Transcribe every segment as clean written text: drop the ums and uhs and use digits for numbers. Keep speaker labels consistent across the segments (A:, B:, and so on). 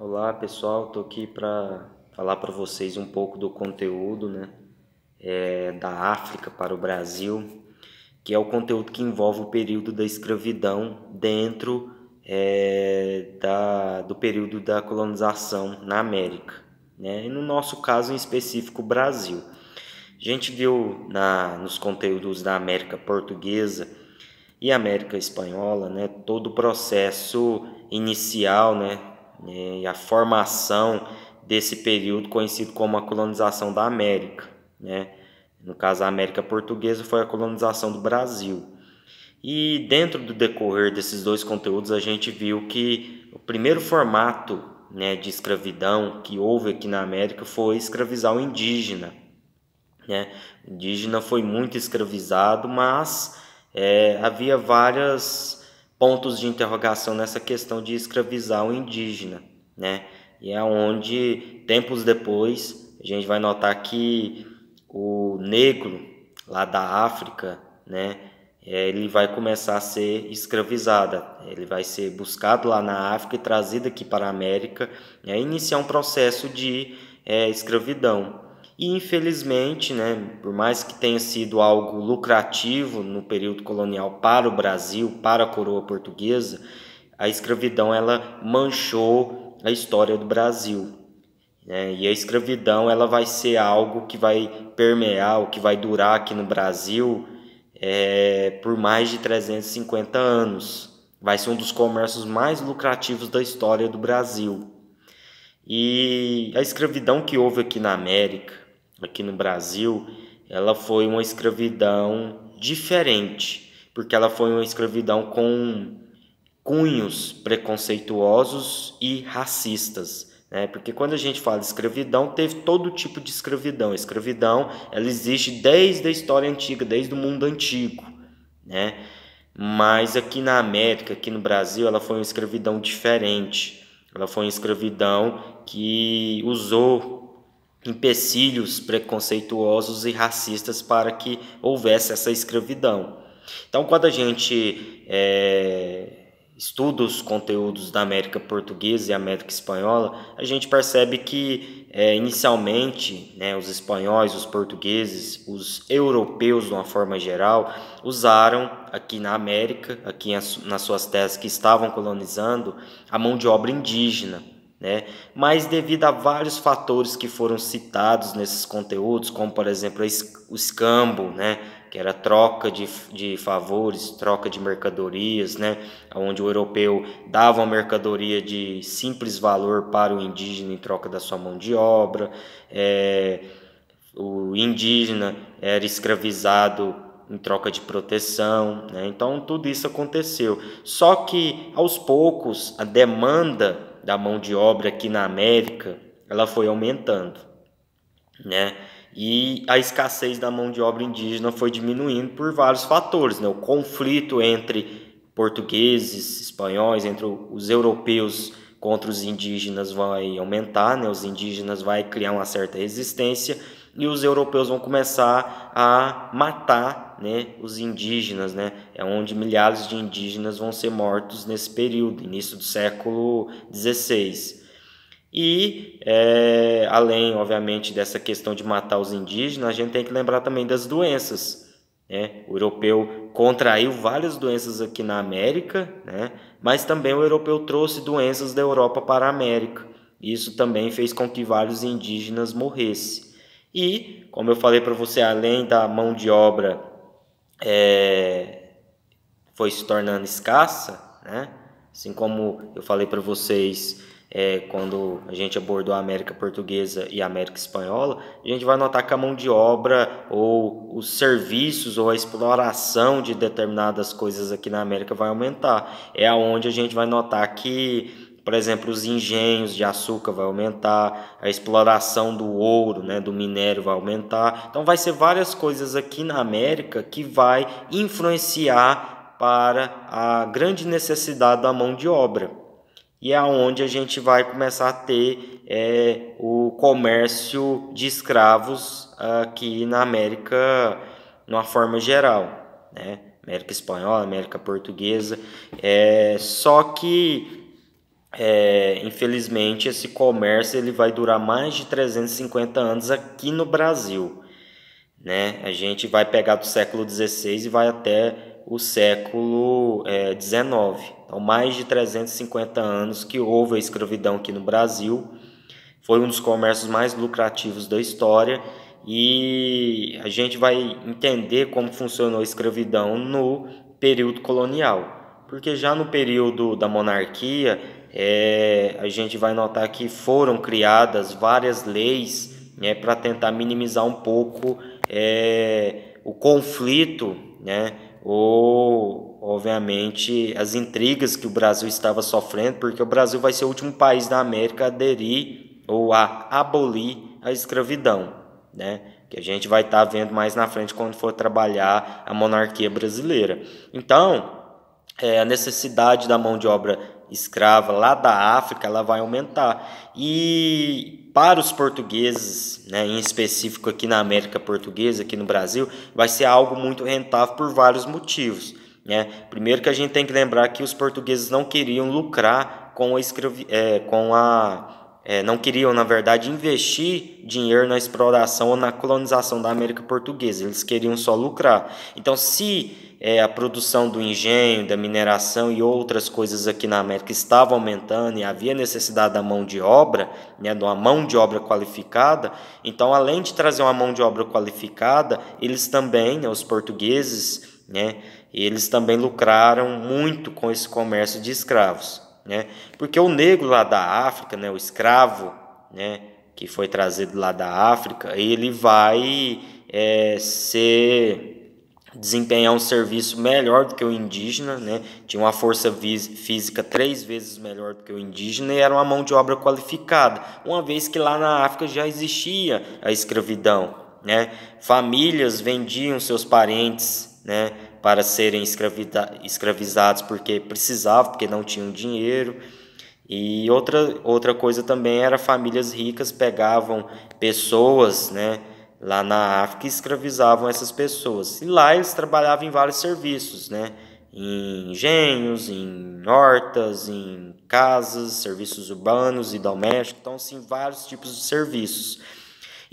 A: Olá pessoal, estou aqui para falar para vocês um pouco do conteúdo, da África para o Brasil, que é o conteúdo que envolve o período da escravidão dentro do período da colonização na América, né? E no nosso caso em específico, o Brasil. A gente viu nos conteúdos da América Portuguesa e América Espanhola, né, todo o processo inicial, e a formação desse período conhecido como a colonização da América, né? No caso, a América Portuguesa foi a colonização do Brasil. E dentro do decorrer desses dois conteúdos, a gente viu que o primeiro formato, né, de escravidão que houve aqui na América foi escravizar o indígena, né? O indígena foi muito escravizado, mas havia vários pontos de interrogação nessa questão de escravizar o indígena, né? E é onde, tempos depois, a gente vai notar que o negro lá da África, né, ele vai começar a ser escravizado, ele vai ser buscado lá na África e trazido aqui para a América, né, iniciar um processo de escravidão. E infelizmente, né, por mais que tenha sido algo lucrativo no período colonial para o Brasil, para a coroa portuguesa, a escravidão ela manchou a história do Brasil, né? E a escravidão ela vai ser algo que vai permear, o que vai durar aqui no Brasil por mais de 350 anos. Vai ser um dos comércios mais lucrativos da história do Brasil. E a escravidão que houve aqui na América, aqui no Brasil, ela foi uma escravidão diferente, porque ela foi uma escravidão com cunhos preconceituosos e racistas, né? Porque quando a gente fala de escravidão, teve todo tipo de escravidão. A escravidão, ela existe desde a história antiga, desde o mundo antigo, né? Mas aqui na América, aqui no Brasil, ela foi uma escravidão diferente. Ela foi uma escravidão que usou empecilhos preconceituosos e racistas para que houvesse essa escravidão. Então, quando a gente estuda os conteúdos da América Portuguesa e América Espanhola, a gente percebe que inicialmente, né, os espanhóis, os portugueses, os europeus de uma forma geral, usaram aqui na América, aqui nas suas terras que estavam colonizando, a mão de obra indígena, né? Mas devido a vários fatores que foram citados nesses conteúdos, como por exemplo o escambo, né, que era troca de favores, troca de mercadorias, né, onde o europeu dava uma mercadoria de simples valor para o indígena em troca da sua mão de obra, o indígena era escravizado em troca de proteção, né? Então tudo isso aconteceu. Só que aos poucos a demanda da mão de obra aqui na América ela foi aumentando, né? E a escassez da mão de obra indígena foi diminuindo por vários fatores, né? O conflito entre portugueses, espanhóis, entre os europeus contra os indígenas vai aumentar, né? Os indígenas vai criar uma certa resistência e os europeus vão começar a matar, né, os indígenas, né? É onde milhares de indígenas vão ser mortos nesse período, início do século XVI. E, além, obviamente, dessa questão de matar os indígenas, a gente tem que lembrar também das doenças, né? O europeu contraiu várias doenças aqui na América, né? Mas também o europeu trouxe doenças da Europa para a América. Isso também fez com que vários indígenas morressem. E, como eu falei para você, além da mão de obra foi se tornando escassa, né? Assim como eu falei para vocês quando a gente abordou a América Portuguesa e a América Espanhola, a gente vai notar que a mão de obra ou os serviços ou a exploração de determinadas coisas aqui na América vai aumentar. É aonde a gente vai notar que, por exemplo, os engenhos de açúcar vai aumentar, a exploração do ouro, né, do minério vai aumentar. Então vai ser várias coisas aqui na América que vai influenciar para a grande necessidade da mão de obra. E é onde a gente vai começar a ter o comércio de escravos aqui na América, de uma forma geral, né? América Espanhola, América Portuguesa. Só que infelizmente, esse comércio ele vai durar mais de 350 anos aqui no Brasil, né? A gente vai pegar do século XVI e vai até o século XIX. Então, mais de 350 anos que houve a escravidão aqui no Brasil. Foi um dos comércios mais lucrativos da história e a gente vai entender como funcionou a escravidão no período colonial. Porque já no período da monarquia, a gente vai notar que foram criadas várias leis, né, para tentar minimizar um pouco o conflito, né, ou obviamente as intrigas que o Brasil estava sofrendo, porque o Brasil vai ser o último país da América a aderir ou a abolir a escravidão, né? Que a gente vai estar vendo mais na frente quando for trabalhar a monarquia brasileira. Então, a necessidade da mão de obra escrava lá da África ela vai aumentar. E para os portugueses, né, em específico aqui na América Portuguesa, aqui no Brasil, vai ser algo muito rentável por vários motivos, né? Primeiro que a gente tem que lembrar que os portugueses não queriam lucrar com não queriam, na verdade, investir dinheiro na exploração ou na colonização da América Portuguesa. Eles queriam só lucrar. Então, se a produção do engenho, da mineração e outras coisas aqui na América estavam aumentando e havia necessidade da mão de obra, né, de uma mão de obra qualificada, então, além de trazer uma mão de obra qualificada, eles também, né, os portugueses, né, eles também lucraram muito com esse comércio de escravos, né? Porque o negro lá da África, né, o escravo, né, que foi trazido lá da África, ele vai desempenhar um serviço melhor do que o indígena, né? Tinha uma força física 3 vezes melhor do que o indígena e era uma mão de obra qualificada, uma vez que lá na África já existia a escravidão, né? Famílias vendiam seus parentes, né, para serem escravizados porque precisavam, porque não tinham dinheiro. E outra coisa também era famílias ricas pegavam pessoas, né, lá na África e escravizavam essas pessoas. E lá eles trabalhavam em vários serviços, né, em engenhos, em hortas, em casas, serviços urbanos e domésticos, então sim, vários tipos de serviços.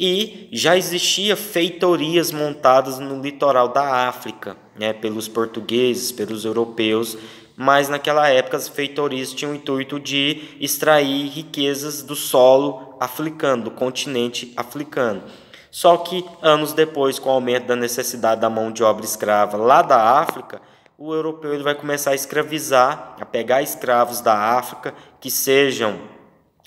A: E já existia feitorias montadas no litoral da África, né, pelos portugueses, pelos europeus, mas naquela época as feitorias tinham o intuito de extrair riquezas do solo africano, do continente africano. Só que anos depois, com o aumento da necessidade da mão de obra escrava lá da África, o europeu ele vai começar a escravizar, a pegar escravos da África que sejam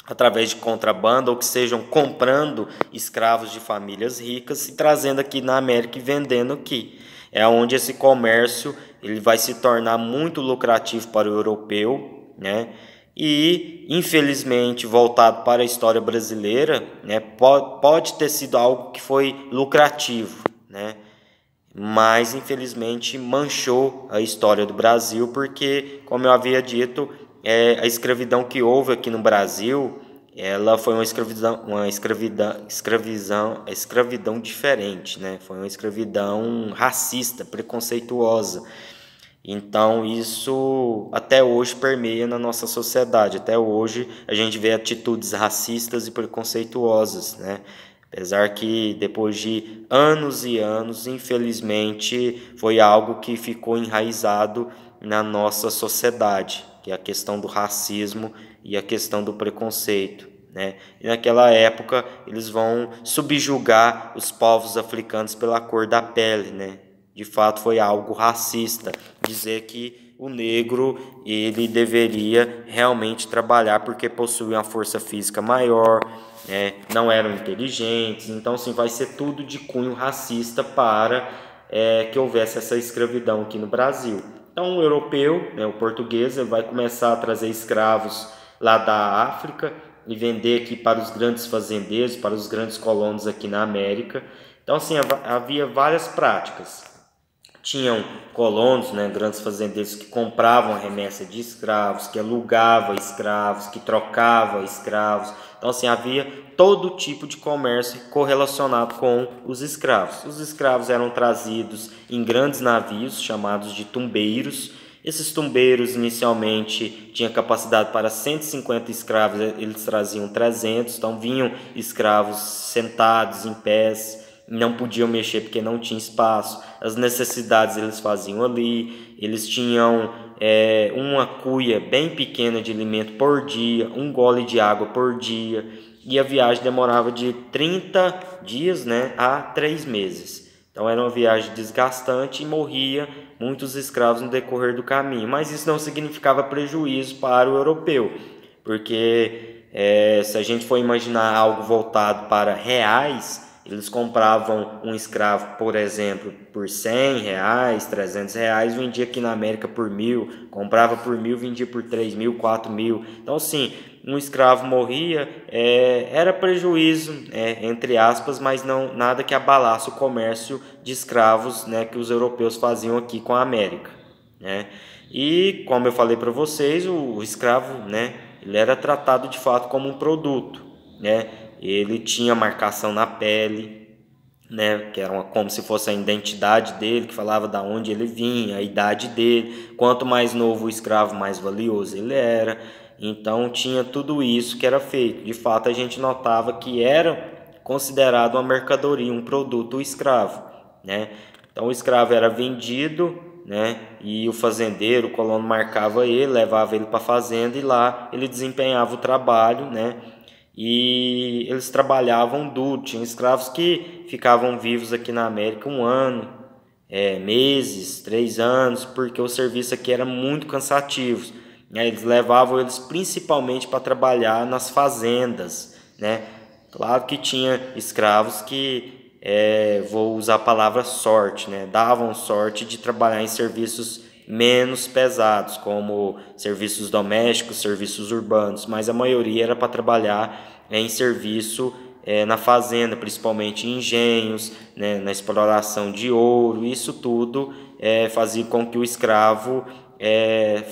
A: através de contrabando ou que sejam comprando escravos de famílias ricas e trazendo aqui na América e vendendo aqui. É onde esse comércio ele vai se tornar muito lucrativo para o europeu, né? E, infelizmente, voltado para a história brasileira, né, pode ter sido algo que foi lucrativo, né? Mas, infelizmente, manchou a história do Brasil, porque, como eu havia dito, a escravidão que houve aqui no Brasil, ela foi uma escravidão diferente, né? Foi uma escravidão racista, preconceituosa. Então isso até hoje permeia na nossa sociedade. Até hoje a gente vê atitudes racistas e preconceituosas, né? Apesar que depois de anos e anos, infelizmente, foi algo que ficou enraizado na nossa sociedade, que é a questão do racismo e a questão do preconceito, né? E naquela época eles vão subjugar os povos africanos pela cor da pele, né? De fato foi algo racista dizer que o negro ele deveria realmente trabalhar porque possuía uma força física maior, né? Não eram inteligentes, então sim, vai ser tudo de cunho racista para que houvesse essa escravidão aqui no Brasil. Então o europeu, né, o português, ele vai começar a trazer escravos lá da África e vender aqui para os grandes fazendeiros, para os grandes colonos aqui na América. Então assim, havia várias práticas. Tinham colonos, né, grandes fazendeiros que compravam a remessa de escravos, que alugavam escravos, que trocavam escravos. Então, assim, havia todo tipo de comércio correlacionado com os escravos. Os escravos eram trazidos em grandes navios, chamados de tumbeiros, Esses tumbeiros inicialmente tinham capacidade para 150 escravos, eles traziam 300, então vinham escravos sentados em pés, não podiam mexer porque não tinha espaço, as necessidades eles faziam ali, eles tinham uma cuia bem pequena de alimento por dia, um gole de água por dia, e a viagem demorava de 30 dias, né, a 3 meses. Então era uma viagem desgastante e morria muitos escravos no decorrer do caminho, mas isso não significava prejuízo para o europeu, porque se a gente for imaginar algo voltado para reais, eles compravam um escravo, por exemplo, por R$100, R$300, vendia aqui na América por 1.000, comprava por 1.000, vendia por 3.000, 4.000. Então, assim, um escravo morria, era prejuízo, entre aspas, mas não nada que abalasse o comércio de escravos, né, que os europeus faziam aqui com a América, né? E, como eu falei para vocês, o escravo, né, ele era tratado de fato como um produto, né? Ele tinha marcação na pele, né, que era como se fosse a identidade dele, que falava da onde ele vinha, a idade dele. Quanto mais novo o escravo, mais valioso ele era. Então tinha tudo isso que era feito. De fato, a gente notava que era considerado uma mercadoria, um produto, o escravo, né? Então o escravo era vendido, né, e o fazendeiro, o colono, marcava ele, levava ele para a fazenda e lá ele desempenhava o trabalho, né? E eles trabalhavam duro. Tinha escravos que ficavam vivos aqui na América 1 ano, meses, 3 anos, porque o serviço aqui era muito cansativo, né? Eles levavam eles principalmente para trabalhar nas fazendas, né? Claro que tinha escravos que, vou usar a palavra sorte, né? Davam sorte de trabalhar em serviços menos pesados, como serviços domésticos, serviços urbanos, mas a maioria era para trabalhar em serviço na fazenda, principalmente em engenhos, né, na exploração de ouro. Isso tudo fazia com que o escravo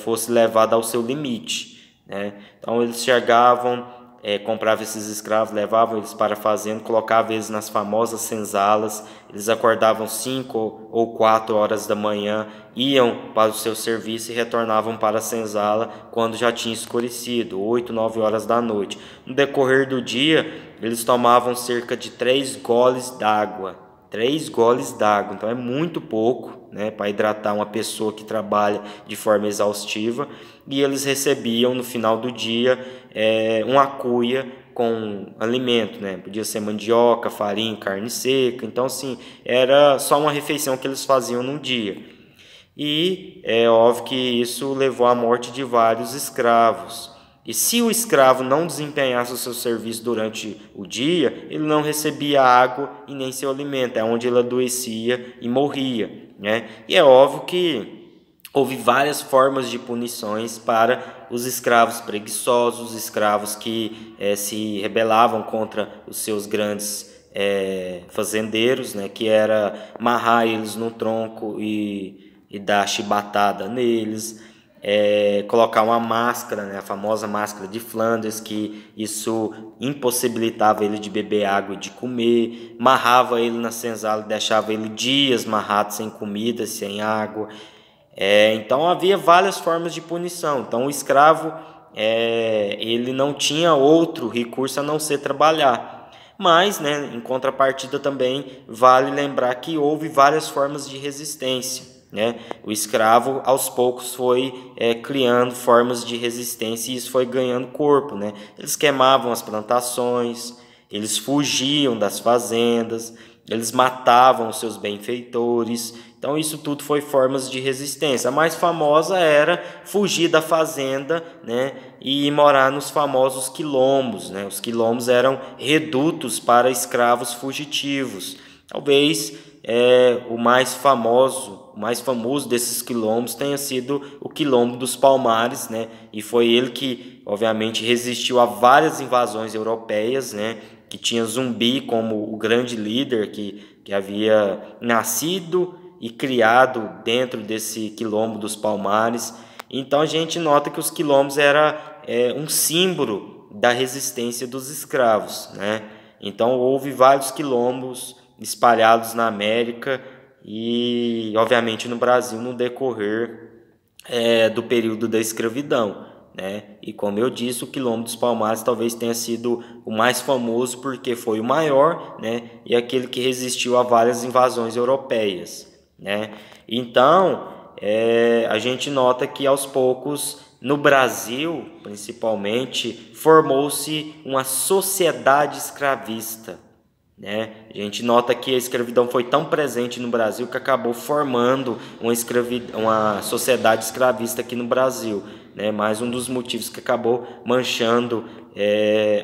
A: fosse levado ao seu limite, né? Então eles chegavam, compravam esses escravos, levavam eles para a fazenda, colocavam eles nas famosas senzalas. Eles acordavam 5 ou 4 horas da manhã, iam para o seu serviço e retornavam para a senzala quando já tinha escurecido, 8, 9 horas da noite. No decorrer do dia, eles tomavam cerca de 3 goles d'água. 3 goles d'água, então é muito pouco, né, para hidratar uma pessoa que trabalha de forma exaustiva. E eles recebiam no final do dia uma cuia com alimento, né? Podia ser mandioca, farinha, carne seca. Então, assim, era só uma refeição que eles faziam no dia. E é óbvio que isso levou à morte de vários escravos. E se o escravo não desempenhasse o seu serviço durante o dia, ele não recebia água e nem seu alimento, é onde ele adoecia e morria, né? E é óbvio que houve várias formas de punições para os escravos preguiçosos, escravos que se rebelavam contra os seus grandes fazendeiros, né, que era amarrar eles no tronco e dar chibatada neles, colocar uma máscara, né, a famosa máscara de Flanders, que isso impossibilitava ele de beber água e de comer, amarrava ele na senzala e deixava ele dias amarrado sem comida, sem água. Então havia várias formas de punição. Então o escravo ele não tinha outro recurso a não ser trabalhar. Mas, né, em contrapartida também vale lembrar que houve várias formas de resistência, né? O escravo aos poucos foi criando formas de resistência e isso foi ganhando corpo, né? Eles queimavam as plantações, eles fugiam das fazendas, eles matavam os seus benfeitores. Então isso tudo foi formas de resistência. A mais famosa era fugir da fazenda, né, e ir morar nos famosos quilombos, né? Os quilombos eram redutos para escravos fugitivos. Talvez o mais famoso desses quilombos tenha sido o Quilombo dos Palmares, né? E foi ele que, obviamente, resistiu a várias invasões europeias, né? Que tinha Zumbi como o grande líder que havia nascido e criado dentro desse Quilombo dos Palmares. Então a gente nota que os quilombos era um símbolo da resistência dos escravos, né? Então houve vários quilombos espalhados na América e obviamente no Brasil no decorrer do período da escravidão, né? E como eu disse, o Quilombo dos Palmares talvez tenha sido o mais famoso porque foi o maior, né? E aquele que resistiu a várias invasões europeias, né? Então, a gente nota que aos poucos no Brasil, principalmente, formou-se uma sociedade escravista, né? A gente nota que a escravidão foi tão presente no Brasil que acabou formando uma sociedade escravista aqui no Brasil, né? Mais um dos motivos que acabou manchando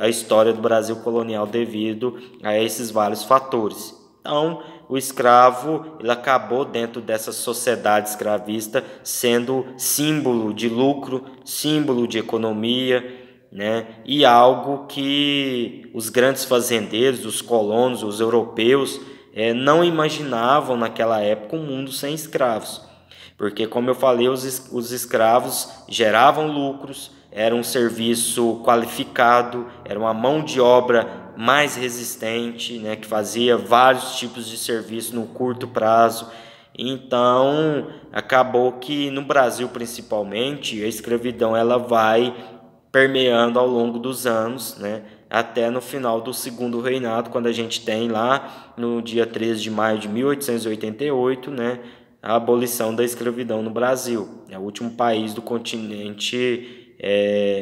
A: a história do Brasil colonial devido a esses vários fatores. Então, o escravo ele acabou dentro dessa sociedade escravista sendo símbolo de lucro, símbolo de economia, né? E algo que os grandes fazendeiros, os colonos, os europeus não imaginavam naquela época um mundo sem escravos. Porque, como eu falei, os escravos geravam lucros, era um serviço qualificado, era uma mão de obra mais resistente, né, que fazia vários tipos de serviço no curto prazo. Então, acabou que no Brasil, principalmente, a escravidão ela vai permeando ao longo dos anos, né, até no final do segundo reinado, quando a gente tem lá no dia 13 de maio de 1888, né, a abolição da escravidão no Brasil. É o último país do continente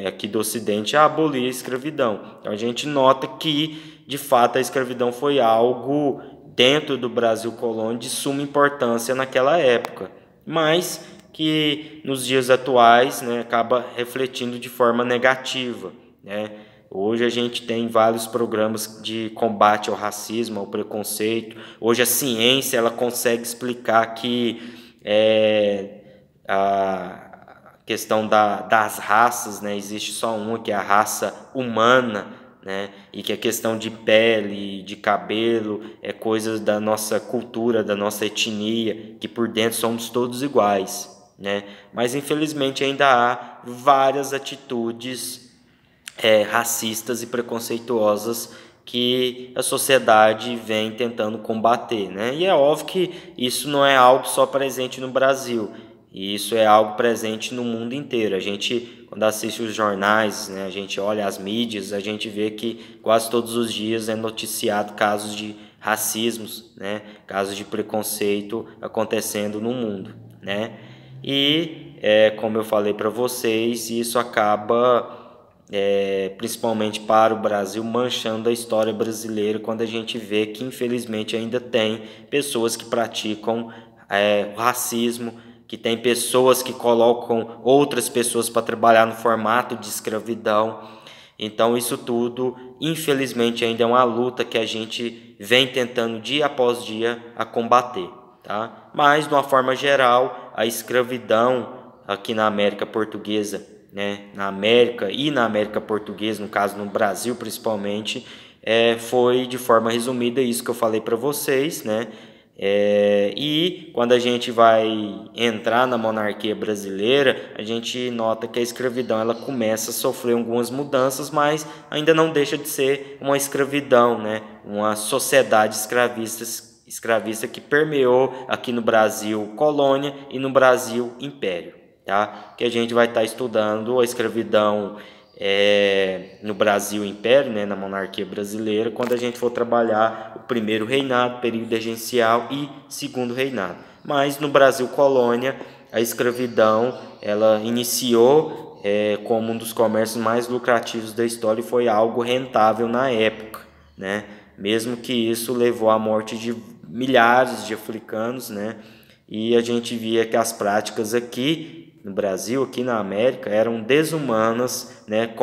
A: aqui do Ocidente a abolir a escravidão. Então a gente nota que, de fato, a escravidão foi algo dentro do Brasil colônia de suma importância naquela época, mas que nos dias atuais, né, acaba refletindo de forma negativa, né? Hoje a gente tem vários programas de combate ao racismo, ao preconceito. Hoje a ciência ela consegue explicar que a questão das raças, né, existe só uma, que é a raça humana, né, e que a questão de pele, de cabelo, é coisas da nossa cultura, da nossa etnia, que por dentro somos todos iguais, né? Mas infelizmente ainda há várias atitudes racistas e preconceituosas que a sociedade vem tentando combater, né? E é óbvio que isso não é algo só presente no Brasil, isso é algo presente no mundo inteiro. A gente, quando assiste os jornais, né, a gente olha as mídias, a gente vê que quase todos os dias é noticiado casos de racismos, né, casos de preconceito acontecendo no mundo, né? E como eu falei para vocês, isso acaba principalmente para o Brasil, manchando a história brasileira quando a gente vê que infelizmente ainda tem pessoas que praticam o racismo, que tem pessoas que colocam outras pessoas para trabalhar no formato de escravidão. Então isso tudo, infelizmente, ainda é uma luta que a gente vem tentando dia após dia a combater, tá? Mas, de uma forma geral, a escravidão aqui na América Portuguesa, né, na América e na América Portuguesa, no caso no Brasil principalmente, foi de forma resumida isso que eu falei para vocês, né? E quando a gente vai entrar na monarquia brasileira, a gente nota que a escravidão ela começa a sofrer algumas mudanças, mas ainda não deixa de ser uma escravidão, né? Uma sociedade escravista que permeou aqui no Brasil colônia e no Brasil império, tá? Que a gente vai estar estudando a escravidão no Brasil Império, né, na monarquia brasileira, quando a gente for trabalhar o primeiro reinado, período regencial e segundo reinado. Mas no Brasil Colônia, a escravidão ela iniciou como um dos comércios mais lucrativos da história e foi algo rentável na época, né? Mesmo que isso levou à morte de milhares de africanos, né? E a gente via que as práticas aqui no Brasil, aqui na América, eram desumanas, né,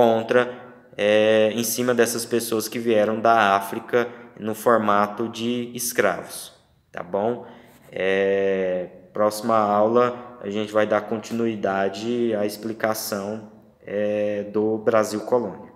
A: em cima dessas pessoas que vieram da África no formato de escravos, tá bom? Próxima aula a gente vai dar continuidade à explicação do Brasil Colônia.